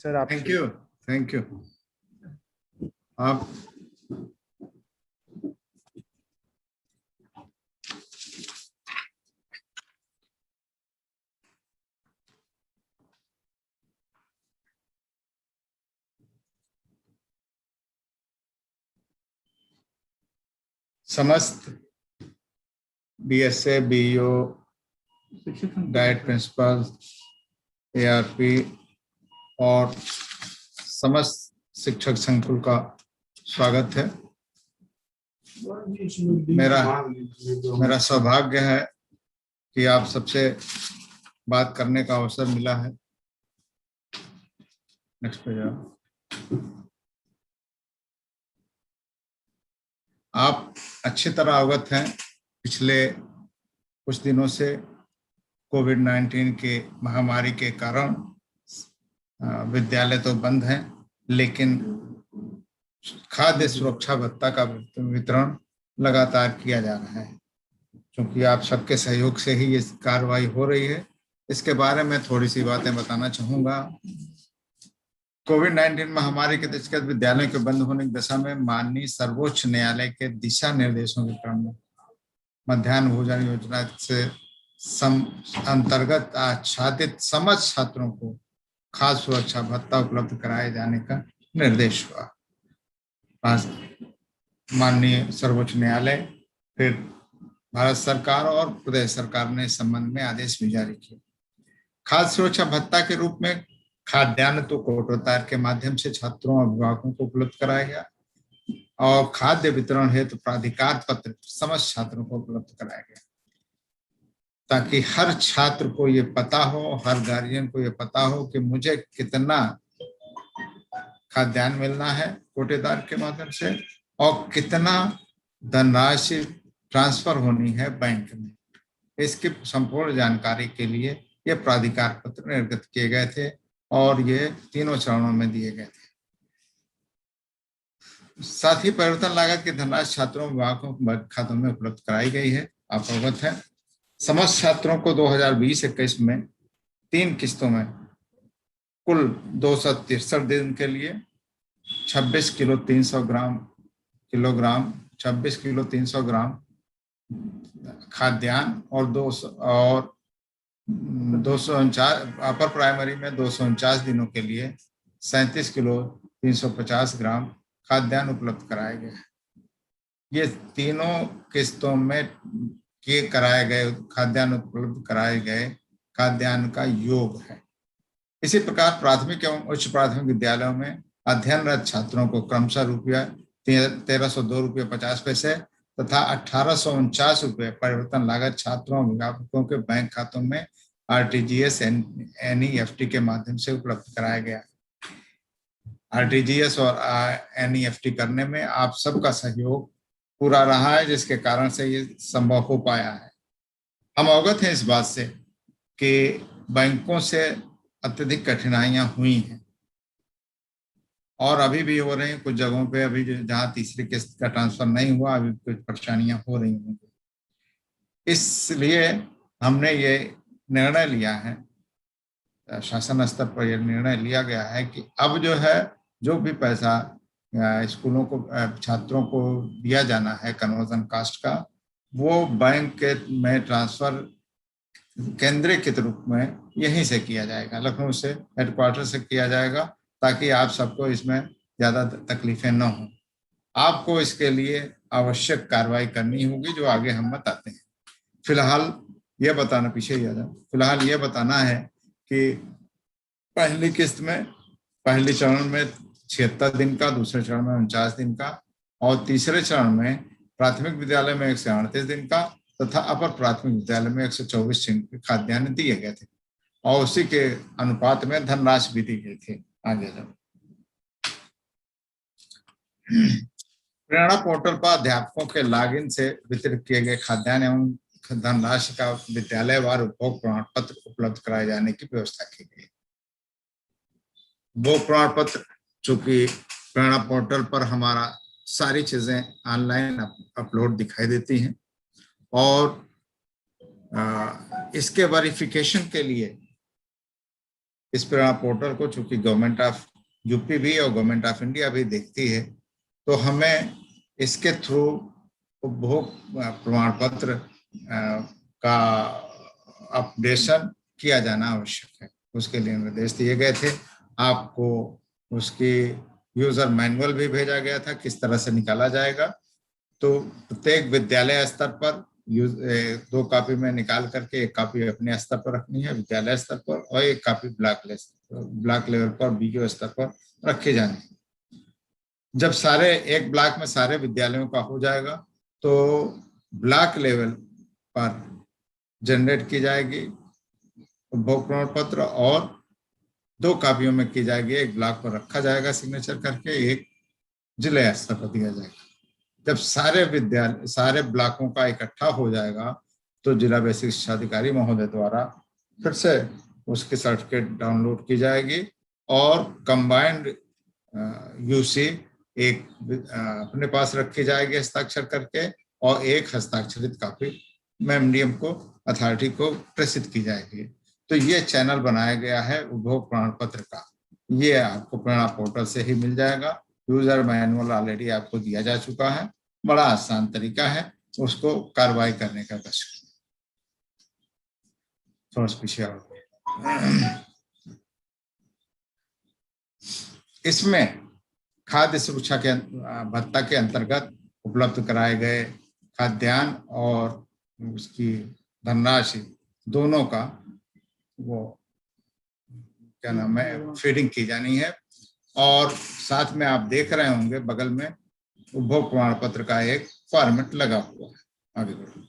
Sir आप thank you. आप समस्त BSA, BEO, DIET principal, ARP और समस्त शिक्षक संकुल का स्वागत है। मेरा सौभाग्य है कि आप सबसे बात करने का अवसर मिला है। नेक्स्ट पे जाओ। आप अच्छी तरह अवगत हैं, पिछले कुछ दिनों से कोविड-19 के महामारी के कारण विद्यालय तो बंद हैं, लेकिन खाद्य सुरक्षा भत्ता का वितरण लगातार किया जा रहा है। क्योंकि आप सबके सहयोग से ही ये कार्रवाई हो रही है, इसके बारे में थोड़ी सी बातें बताना चाहूंगा। कोविड-19 महामारी के दृष्टिगत विद्यालयों के बंद होने की दशा में माननीय सर्वोच्च न्यायालय के दिशा निर्देशों के क्रम में मध्याह्न भोजन योजना से अंतर्गत आच्छादित समस्त छात्रों को खाद्य सुरक्षा भत्ता उपलब्ध कराए जाने का निर्देश हुआ। माननीय सर्वोच्च न्यायालय, फिर भारत सरकार और प्रदेश सरकार ने इस संबंध में आदेश भी जारी किए। खाद्य सुरक्षा भत्ता के रूप में खाद्यान्न तो कोटोतार के माध्यम से छात्रों और अभिभावकों को उपलब्ध कराया गया और खाद्य वितरण हेतु प्राधिकार पत्र समस्त छात्रों को उपलब्ध कराया गया, ताकि हर छात्र को ये पता हो, हर गार्जियन को ये पता हो कि मुझे कितना खाद्यान्न मिलना है कोटेदार के माध्यम से और कितना धनराशि ट्रांसफर होनी है बैंक में। इसकी संपूर्ण जानकारी के लिए ये प्राधिकार पत्र निर्गत किए गए थे और ये तीनों चरणों में दिए गए थे। साथ ही परिवर्तन लागत की धनराशि छात्रों अभिभावकों के बैंक खातों में उपलब्ध कराई गई है। आप अवगत हैं, समस्त छात्रों को 2020-21 में 3 किस्तों में कुल 263 दिन के लिए 26 किलो 300 किलोग्राम 26 किलो 300 ग्राम खाद्यान्न और 249 अपर प्राइमरी में 249 दिनों के लिए 37 किलो 350 ग्राम खाद्यान्न उपलब्ध कराए गए। ये तीनों किस्तों में कराए गए खाद्यान्न उपलब्ध कराए गए खाद्यान्न का योग है। इसी प्रकार प्राथमिक एवं उच्च प्राथमिक विद्यालयों में अध्ययनरत छात्रों को क्रमशः ₹1302.50 तथा 1849 रुपये परिवर्तन लागत छात्रों अभिभावकों के बैंक खातों में RTGS NEFT के माध्यम से उपलब्ध कराया गया। RTGS और NEFT करने में आप सबका सहयोग पूरा रहा है, जिसके कारण से ये संभव हो पाया है। हम अवगत हैं इस बात से कि बैंकों से अत्यधिक कठिनाइयां हुई हैं और अभी भी हो रही हैं। कुछ जगहों पे अभी जहां तीसरी किस्त का ट्रांसफर नहीं हुआ, अभी कुछ परेशानियां हो रही हैं। इसलिए हमने ये निर्णय लिया है, शासन स्तर पर यह निर्णय लिया गया है कि अब जो है, जो भी पैसा स्कूलों को छात्रों को दिया जाना है कन्वर्जन कास्ट का, वो बैंक के में ट्रांसफर केंद्रीकृत रूप में यहीं से किया जाएगा, लखनऊ से हेडक्वार्टर से किया जाएगा, ताकि आप सबको इसमें ज़्यादा तकलीफें न हों। आपको इसके लिए आवश्यक कार्रवाई करनी होगी, जो आगे हम बताते हैं। फिलहाल ये बताना, पीछे ही आ जाओ, फिलहाल ये बताना है कि पहली किस्त में पहले चरण में 76 दिन का, दूसरे चरण में 49 दिन का और तीसरे चरण में प्राथमिक विद्यालय में 138 दिन का तथा अपर प्राथमिक विद्यालय में 124 दिन के खाद्यान्न दिए गए थे और उसी के अनुपात में धनराशि भी दी गई थी। आगे जाओ। प्रेरणा पोर्टल पर अध्यापकों के लॉगिन से वितरित किए गए खाद्यान्न एवं धनराशि का विद्यालयवार उपभोग प्रमाण पत्र उपलब्ध कराए जाने की व्यवस्था की गई। वो प्रमाण पत्र, चूंकि प्रेरणा पोर्टल पर हमारा सारी चीजें ऑनलाइन अपलोड दिखाई देती हैं और इसके वेरिफिकेशन के लिए इस प्रेरणा पोर्टल को चूंकि गवर्नमेंट ऑफ यूपी भी और गवर्नमेंट ऑफ इंडिया भी देखती है, तो हमें इसके थ्रू उपभोग प्रमाण पत्र का अपडेशन किया जाना आवश्यक है। उसके लिए निर्देश दिए गए थे। आपको उसकी यूजर मैनुअल भी भेजा गया था, किस तरह से निकाला जाएगा। तो प्रत्येक विद्यालय स्तर पर 2 कॉपी में निकाल करके 1 कॉपी अपने स्तर पर रखनी है विद्यालय स्तर पर, और 1 कॉपी ब्लॉक लेवल पर बीओ स्तर पर रखे जाने। जब सारे एक ब्लॉक में सारे विद्यालयों का हो जाएगा तो ब्लॉक लेवल पर जनरेट की जाएगी उपभोग प्रमाण पत्र, और 2 कॉपियों में की जाएगी। 1 ब्लॉक पर रखा जाएगा सिग्नेचर करके, 1 जिले स्तर पर दिया जाएगा। जब सारे ब्लॉकों का इकट्ठा हो जाएगा तो जिला बेसिक शिक्षा अधिकारी महोदय द्वारा फिर से उसकी सर्टिफिकेट डाउनलोड की जाएगी और कंबाइंड यूसी एक अपने पास रखी जाएगी हस्ताक्षर करके, और 1 हस्ताक्षरित कॉपी एमडीएम को अथॉरिटी को प्रेषित की जाएगी। तो ये चैनल बनाया गया है उपभोग प्रमाण पत्र का। ये आपको प्रेरणा पोर्टल से ही मिल जाएगा। यूजर मैनुअल ऑलरेडी आपको दिया जा चुका है। बड़ा आसान तरीका है उसको कार्रवाई करने का। बस थोड़ा पीछे आओ। इसमें खाद्य सुरक्षा के भत्ता के अंतर्गत उपलब्ध कराए गए खाद्यान्न और उसकी धनराशि दोनों का वो क्या नाम है फीडिंग की जानी है। और साथ में आप देख रहे होंगे बगल में उपभोग प्रमाण पत्र का एक फॉर्मेट लगा हुआ है। आगे बढ़ो।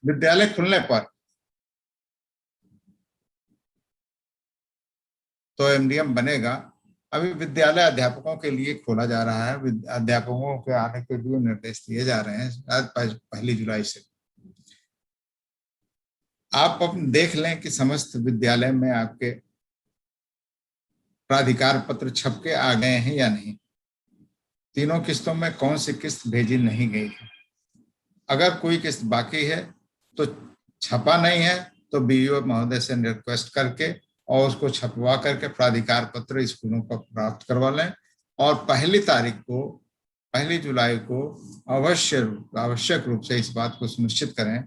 विद्यालय खुलने पर तो एमडीएम बनेगा। अभी विद्यालय अध्यापकों के लिए खोला जा रहा है। अध्यापकों के आने के लिए निर्देश दिए जा रहे हैं शायद 1 जुलाई से। आप देख लें कि समस्त विद्यालय में आपके प्राधिकार पत्र छप के आ गए हैं या नहीं। 3 किस्तों में कौन सी किस्त भेजी नहीं गई है। अगर कोई किस्त बाकी है तो छपा नहीं है तो बीईओ महोदय से रिक्वेस्ट करके और उसको छपवा करके प्राधिकार पत्र स्कूलों को प्राप्त करवा लें। और 1 जुलाई को आवश्यक रूप से इस बात को सुनिश्चित करें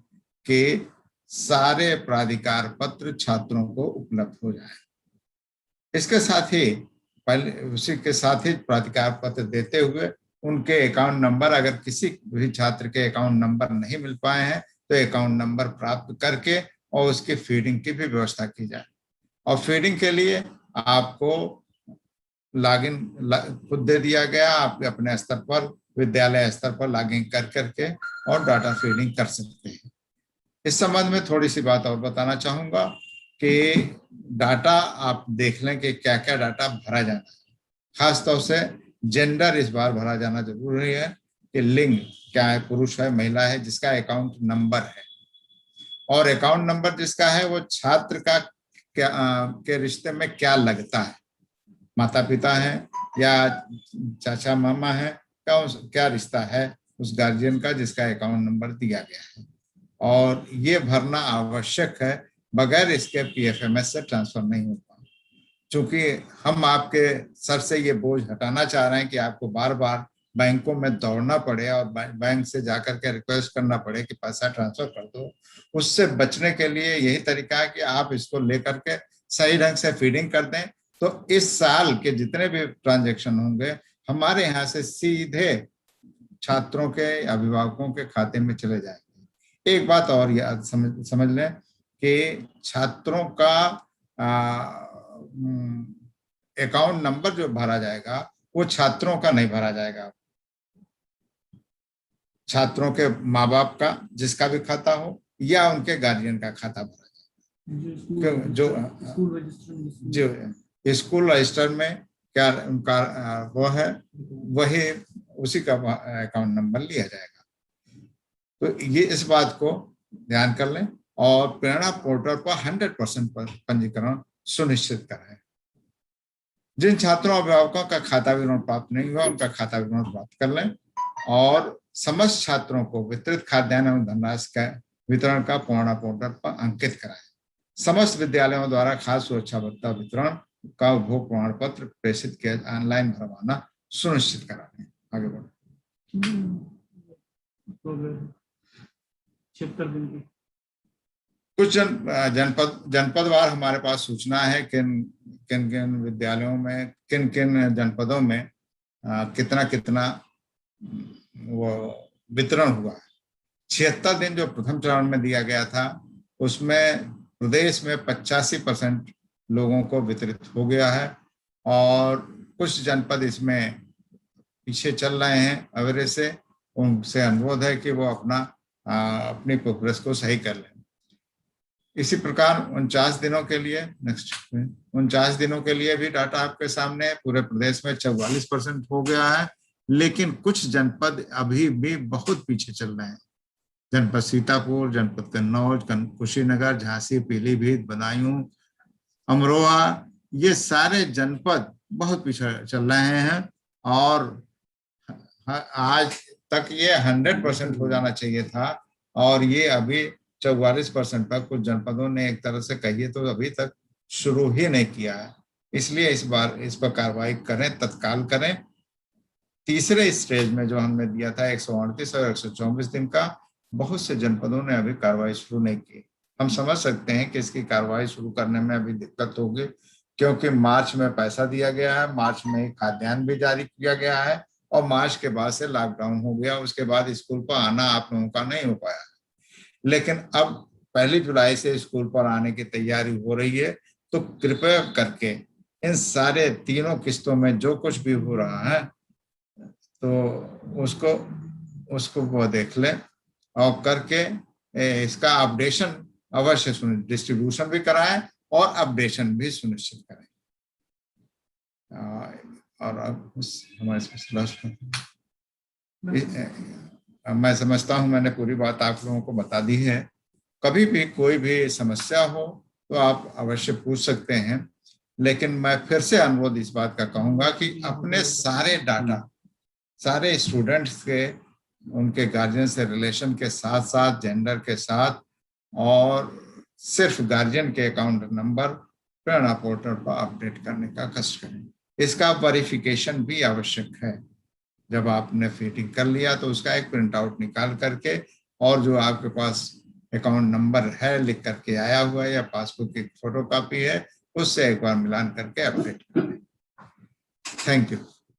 कि सारे प्राधिकार पत्र छात्रों को उपलब्ध हो जाए। इसके साथ ही उसी के साथ ही प्राधिकार पत्र देते हुए उनके अकाउंट नंबर, अगर किसी भी छात्र के अकाउंट नंबर नहीं मिल पाए हैं तो अकाउंट नंबर प्राप्त करके और उसकी फीडिंग की भी व्यवस्था की जाए। और फीडिंग के लिए आपको लॉगिन खुद दे दिया गया। आप अपने स्तर पर विद्यालय स्तर पर लॉगिन कर करके और डाटा फीडिंग कर सकते हैं। इस संबंध में थोड़ी सी बात और बताना चाहूंगा कि डाटा आप देख लें कि क्या क्या डाटा भरा जाना है। खासतौर से जेंडर इस बार भरा जाना जरूरी है कि लिंग क्या है, पुरुष है महिला है, जिसका अकाउंट नंबर है। और अकाउंट नंबर जिसका है वो छात्र का क्या के रिश्ते में क्या लगता है, माता पिता है या चाचा मामा है, क्या रिश्ता है उस गार्जियन का जिसका अकाउंट नंबर दिया गया है। और ये भरना आवश्यक है, बगैर इसके पीएफएमएस से ट्रांसफर नहीं होता। चूंकि हम आपके सर से ये बोझ हटाना चाह रहे हैं कि आपको बार बार बैंकों में दौड़ना पड़े और बैंक से जाकर के रिक्वेस्ट करना पड़े कि पैसा ट्रांसफर कर दो। उससे बचने के लिए यही तरीका है कि आप इसको लेकर के सही ढंग से फीडिंग कर दें। तो इस साल के जितने भी ट्रांजैक्शन होंगे हमारे यहाँ से सीधे छात्रों के अभिभावकों के खाते में चले जाएंगे। एक बात और याद समझ लें कि छात्रों का अकाउंट नंबर जो भरा जाएगा वो छात्रों का नहीं भरा जाएगा, छात्रों के माँ बाप का जिसका भी खाता हो या उनके गार्जियन का खाता भरा जाएगा। जो स्कूल रजिस्टर में क्या उनका वो है वही उसी का अकाउंट नंबर लिया जाएगा। तो ये इस बात को ध्यान कर लें और प्रेरणा पोर्टल पर 100% पंजीकरण सुनिश्चित करें। जिन छात्रों अभिभावकों का खाता विवरण प्राप्त नहीं हुआ उनका खाता विवरण प्राप्त कर लें और समस्त छात्रों को वितरित खाद्यान्न एवं धनराशि का वितरण का प्रेरणा पोर्टल पर अंकित कराएं। समस्त विद्यालयों द्वारा खाद्य सुरक्षा भत्ता वितरण का उपभोग प्रमाण पत्र प्रेषित किया, ऑनलाइन भरवाना सुनिश्चित कराएं। आगे बढ़ो। 76 दिन की कुछ जनपदवार हमारे पास सूचना है किन किन विद्यालयों में, किन किन जनपदों में कितना कितना वो वितरण हुआ है। 76 दिन जो प्रथम चरण में दिया गया था, उसमें प्रदेश में 85% लोगों को वितरित हो गया है और कुछ जनपद इसमें पीछे चल रहे हैं एवरेज से। उनसे अनुरोध है कि वो अपनी प्रोग्रेस को सही कर लें। इसी प्रकार 49 दिनों के लिए, नेक्स्ट 49 दिनों के लिए भी डाटा आपके सामने है। पूरे प्रदेश में 44% हो गया है, लेकिन कुछ जनपद अभी भी बहुत पीछे चल रहे हैं। जनपद सीतापुर, जनपद कन्नौज, कुशीनगर, झांसी, पीलीभीत, बदायूं, अमरोहा, ये सारे जनपद बहुत पीछे चल रहे हैं और आज तक ये 100% हो जाना चाहिए था और ये अभी 44% तक कुछ जनपदों ने एक तरह से कहिए तो अभी तक शुरू ही नहीं किया है। इसलिए इस बार इस पर कार्रवाई करें, तत्काल करें। तीसरे स्टेज में जो हमने दिया था 138 और 124 दिन का, बहुत से जनपदों ने अभी कार्रवाई शुरू नहीं की। हम समझ सकते हैं कि इसकी कार्रवाई शुरू करने में अभी दिक्कत होगी, क्योंकि मार्च में पैसा दिया गया है, मार्च में खाद्यान्न भी जारी किया गया है और मार्च के बाद से लॉकडाउन हो गया। उसके बाद स्कूल पर आना आप लोगों का नहीं हो पाया, लेकिन अब 1 जुलाई से स्कूल पर आने की तैयारी हो रही है। तो कृपया करके इन सारे तीनों किस्तों में जो कुछ भी हो रहा है तो उसको वो देख लें और करके इसका अपडेशन अवश्य डिस्ट्रीब्यूशन भी कराएं और अपडेशन भी सुनिश्चित करें। और अब हमारे मैं समझता हूं मैंने पूरी बात आप लोगों को बता दी है। कभी भी कोई भी समस्या हो तो आप अवश्य पूछ सकते हैं, लेकिन मैं फिर से अनुरोध इस बात का कहूंगा कि अपने सारे डाटा, सारे स्टूडेंट्स के, उनके गार्जियन से रिलेशन के साथ साथ, जेंडर के साथ, और सिर्फ गार्जियन के अकाउंट नंबर प्रेरणा पोर्टल पर अपडेट करने का कष्ट करें। इसका वेरिफिकेशन भी आवश्यक है। जब आपने फीडिंग कर लिया तो उसका एक प्रिंट आउट निकाल करके और जो आपके पास अकाउंट नंबर है लिख करके आया हुआ है या पासबुक की फोटोकॉपी है, उससे एक बार मिलान करके अपडेट करें। Thank you.